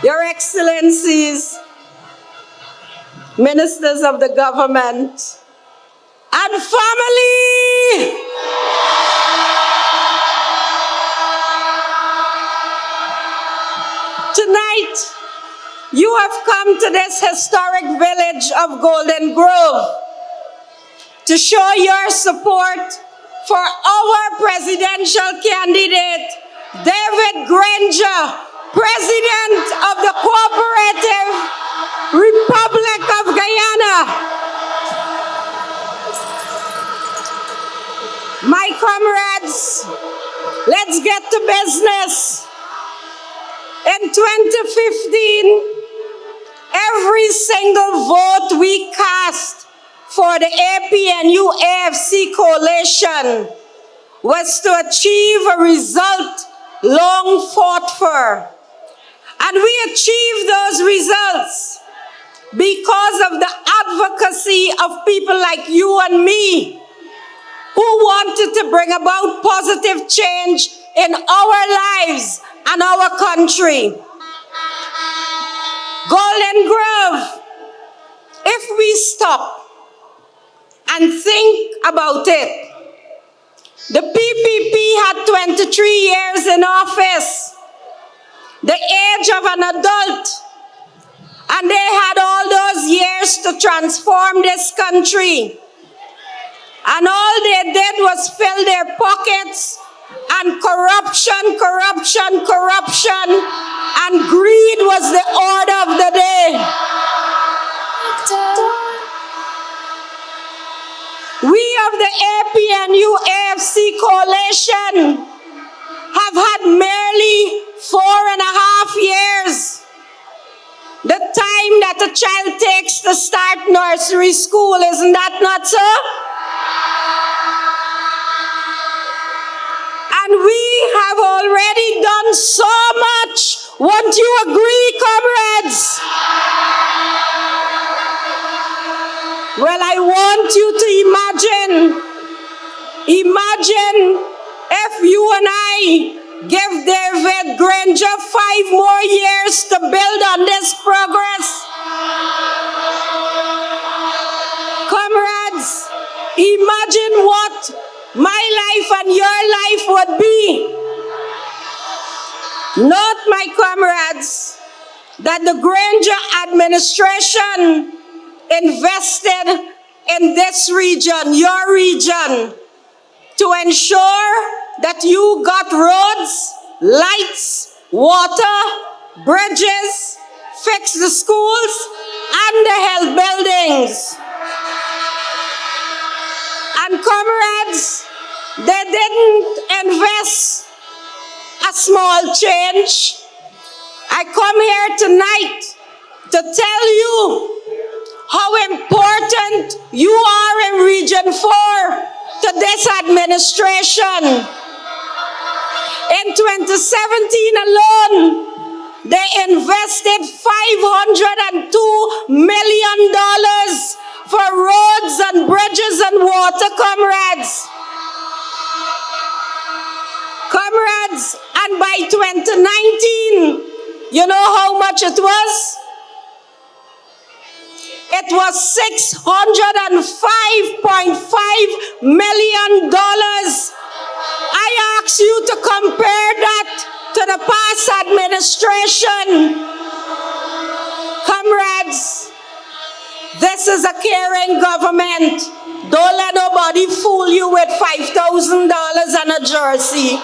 Your Excellencies, Ministers of the Government, and family, tonight you have come to this historic village of Golden Grove to show your support for our presidential candidate, David Granger, President of the Cooperative Republic of Guyana. My comrades, let's get to business. In 2015, every single vote we cast for the APNUAFC coalition was to achieve a result long fought for. And we achieved those results because of the advocacy of people like you and me who wanted to bring about positive change in our lives and our country. Golden Grove, if we stop and think about it, the PPP had 23 years in office, the age of an adult, and they had all those years to transform this country. And all they did was fill their pockets, and corruption, and greed was the order of the day. We of the APNUAFC coalition have had merely 4.5 years, the time that a child takes to start nursery school. Isn't that not so? And we have already done so much. Won't you agree, comrades? Well, I want you to imagine if you and I give David Granger 5 more years to build on this progress. Comrades, imagine what my life and your life would be. Note, my comrades, that the Granger administration invested in this region, your region, to ensure that you got roads, lights, water, bridges, fix the schools and the health buildings. And comrades, they didn't invest a small change. I come here tonight to tell you how important you are in Region 4 to this administration. In 2017 alone, they invested $502 million for roads and bridges and water, comrades. Comrades, and by 2019, you know how much it was? It was $605.5 million. I ask you to compare that to the past administration. Comrades, this is a caring government. Don't let nobody fool you with $5,000 and a jersey.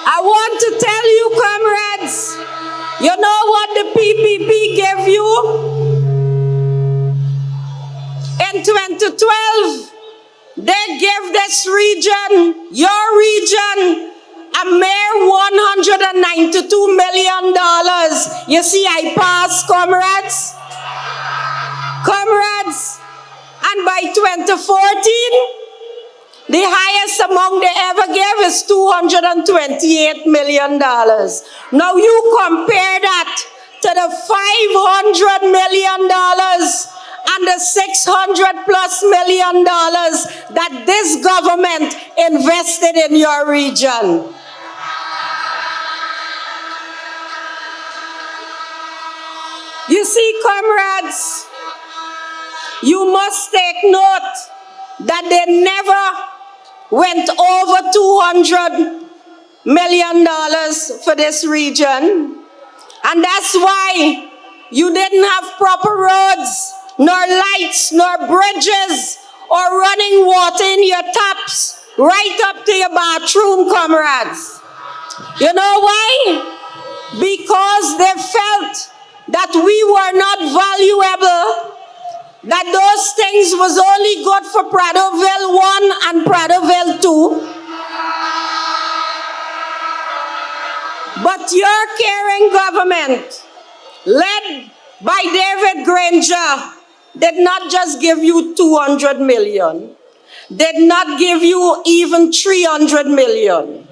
I want to tell you, comrades, you know what the PPP gave you? In 2012, they gave this region, your region, a mere $192 million. You see, I passed, comrades. Comrades, and by 2014, the highest among they ever gave is $228 million. Now you compare that to the $500 million and the $600+ million that this government invested in your region. You see, comrades, you must take note that they never went over $200 million for this region. And that's why you didn't have proper roads, nor lights, nor bridges, or running water in your taps, right up to your bathroom, comrades. You know why? Because they felt that we were not valuable, that those things was only good for Pradoville 1 and Pradoville 2. But your caring government, led by David Granger, did not just give you 200 million, did not give you even 300 million,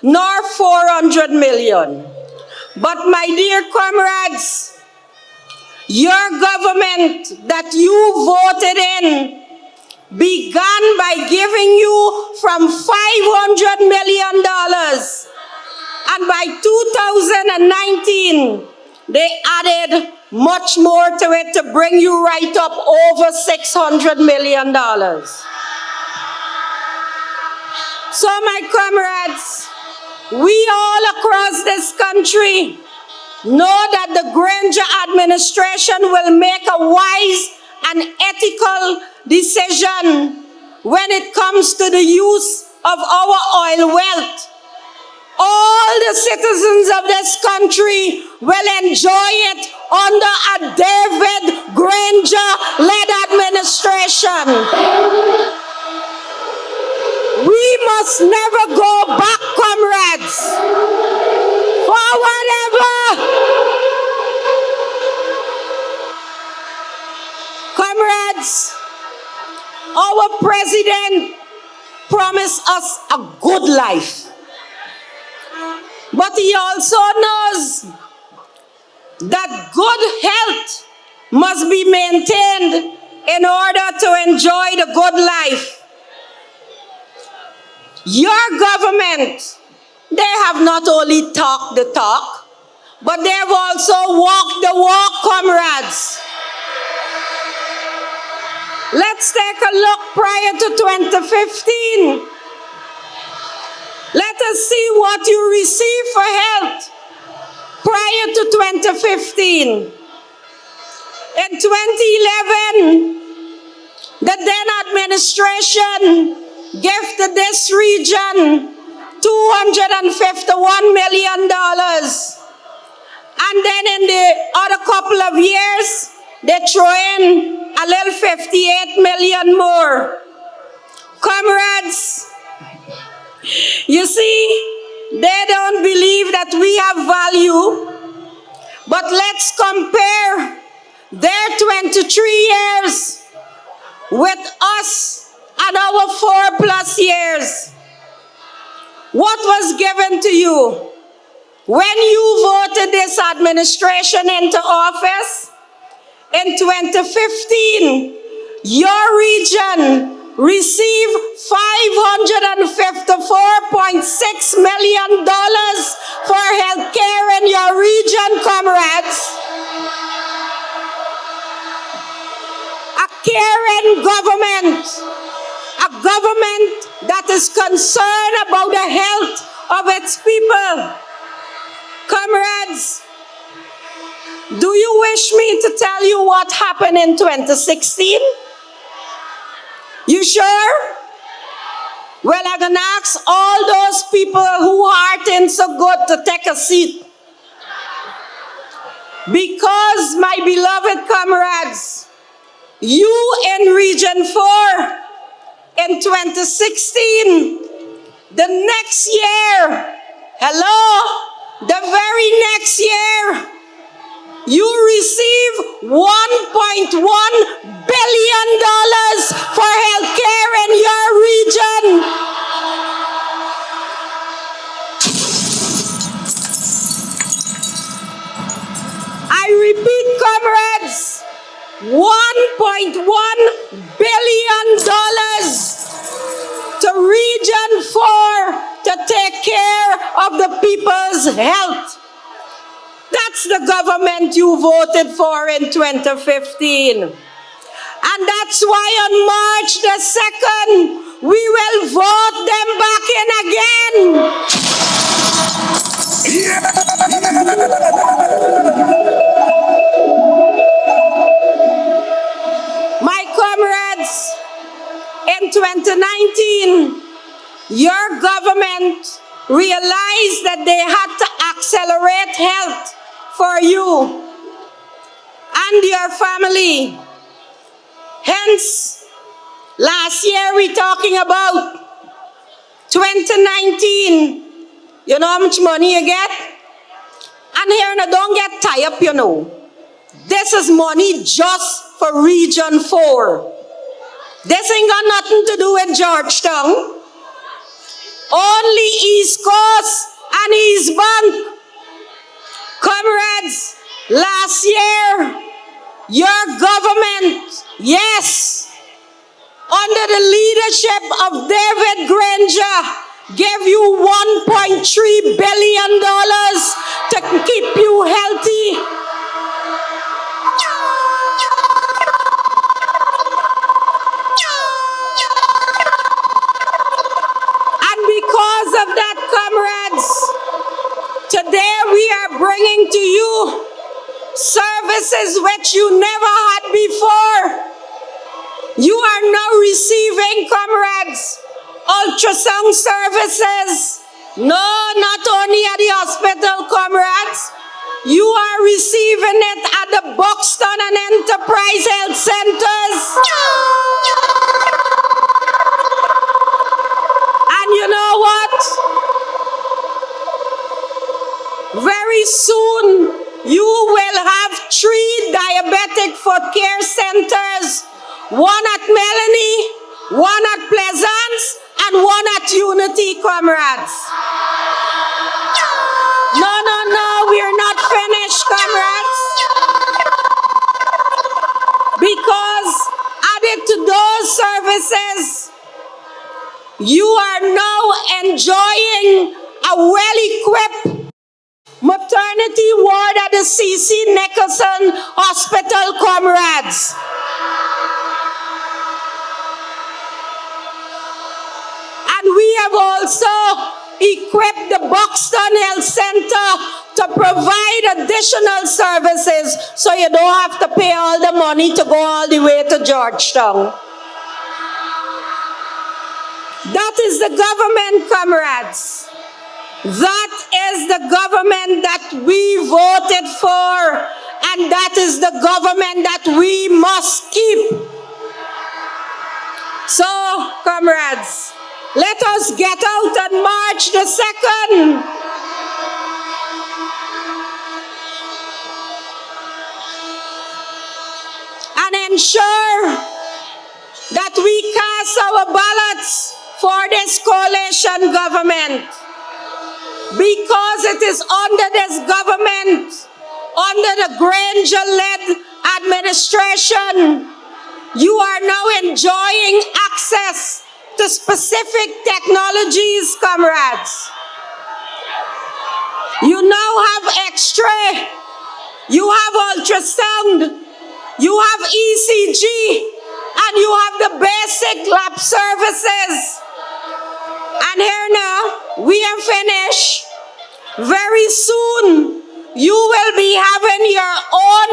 nor 400 million. But my dear comrades, your government that you voted in began by giving you from $500 million. And by 2019, they added much more to it to bring you right up over $600 million. So my comrades, we all across this country know that the Granger administration will make a wise and ethical decision when it comes to the use of our oil wealth. All the citizens of this country will enjoy it under a David Granger-led administration. We must never go back, comrades, forward ever. Comrades, our president promised us a good life. But he also knows that good health must be maintained in order to enjoy the good life. Your government, they have not only talked the talk, but they have also walked the walk, comrades. Let's take a look prior to 2015. Let us see what you received for health prior to 2015. In 2011, the then administration gave to this region $251 million. And then in the other couple of years, they throw in a little 58 million more. Comrades, you see, they don't believe that we have value, but let's compare their 23 years with us and our 4+ years. What was given to you? When you voted this administration into office, in 2015, your region received $554.6 million for health care in your region, comrades. A caring government, a government that is concerned about the health of its people. Comrades, do you wish me to tell you what happened in 2016? You sure? Well, I'm going to ask all those people who aren't in so good to take a seat. Because, my beloved comrades, you in Region 4, in 2016, the next year, the very next year, you receive $1.1 billion for health care in your region. I repeat, comrades, $1.1 people's health. That's the government you voted for in 2015. And that's why on March the 2nd, we will vote them back in again. My comrades, in 2019, your government realized that they had to accelerate health for you and your family. Hence, last year we're talking about 2019. You know how much money you get? And here, now, don't get tied up, you know. This is money just for Region 4. This ain't got nothing to do with Georgetown. Only East Coast and East Bank. Comrades, last year, your government, yes, under the leadership of David Granger, gave you $1.3 billion to keep you healthy. And because of that, comrades, today we are bringing to you services which you never had before. You are now receiving, comrades, ultrasound services. No, not only at the hospital, comrades. You are receiving it at the Buxton and Enterprise Health Centers. And you know what? Very soon, you will have 3 diabetic foot care centers. One at Melanie, one at Pleasance, and one at Unity, comrades. No, we are not finished, comrades. Because added to those services, you are now enjoying a well-equipped maternity ward at the C.C. Nicholson Hospital, comrades. And we have also equipped the Buxton Health Center to provide additional services so you don't have to pay all the money to go all the way to Georgetown. That is the government, comrades. That is the government that we voted for, and that is the government that we must keep. So, comrades, let us get out on March the 2nd. And ensure that we cast our ballots for this coalition government. Because it is under this government, under the Granger-led administration, you are now enjoying access to specific technologies, comrades. You now have X-ray, you have ultrasound, you have ECG, and you have the basic lab services. And here now, we are finished. Very soon, you will be having your own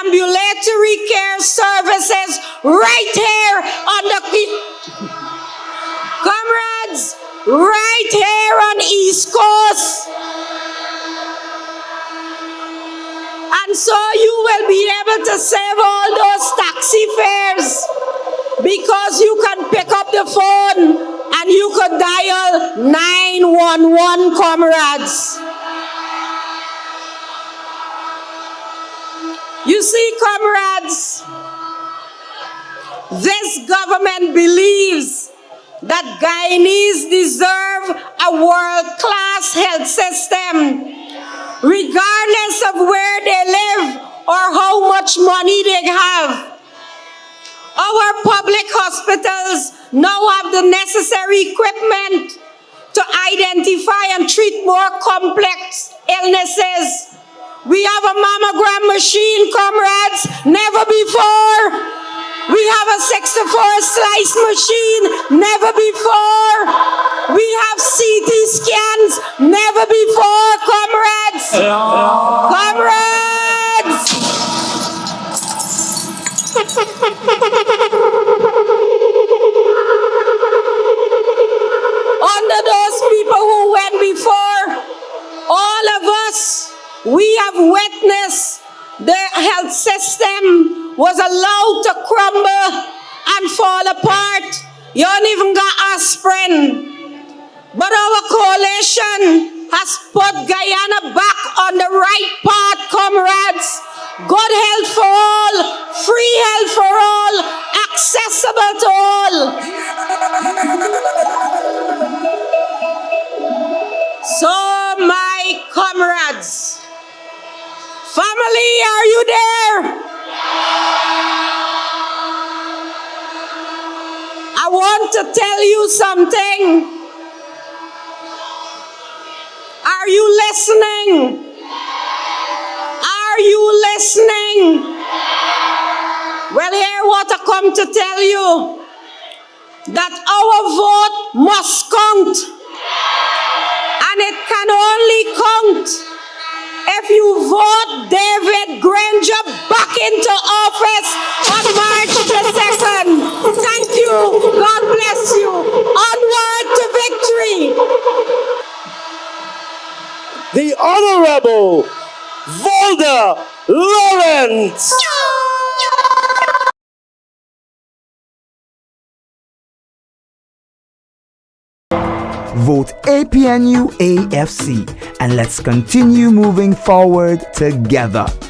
ambulatory care services right here on the... Comrades, right here on East Coast. And so you will be able to save all those taxi fares because you can pick up the phone and you could dial 911, comrades. You see, comrades, this government believes that Guyanese deserve a world-class health system, regardless of where they live or how much money they have. Our public hospitals now have the necessary equipment to identify and treat more complex illnesses. We have a mammogram machine, comrades, never before. We have a 64 slice machine, never before. We have CT scans, never before, comrades. Comrades! Under those people who went before, all of us, we have witnessed the health system was allowed to crumble and fall apart. You don't even got aspirin. But our coalition has put Guyana back on the right path, comrades. Good health for all, free health for all, accessible to all. So, my comrades, family, are you there? I want to tell you something. Are you listening? Are you listening? Well, hear what I come to tell you. That our vote must count. And it can only count if you vote David Granger back into office on March the 2nd. Thank you. God bless you. Onward to victory. The Honorable Volda Lawrence. Vote APNUAFC and let's continue moving forward together.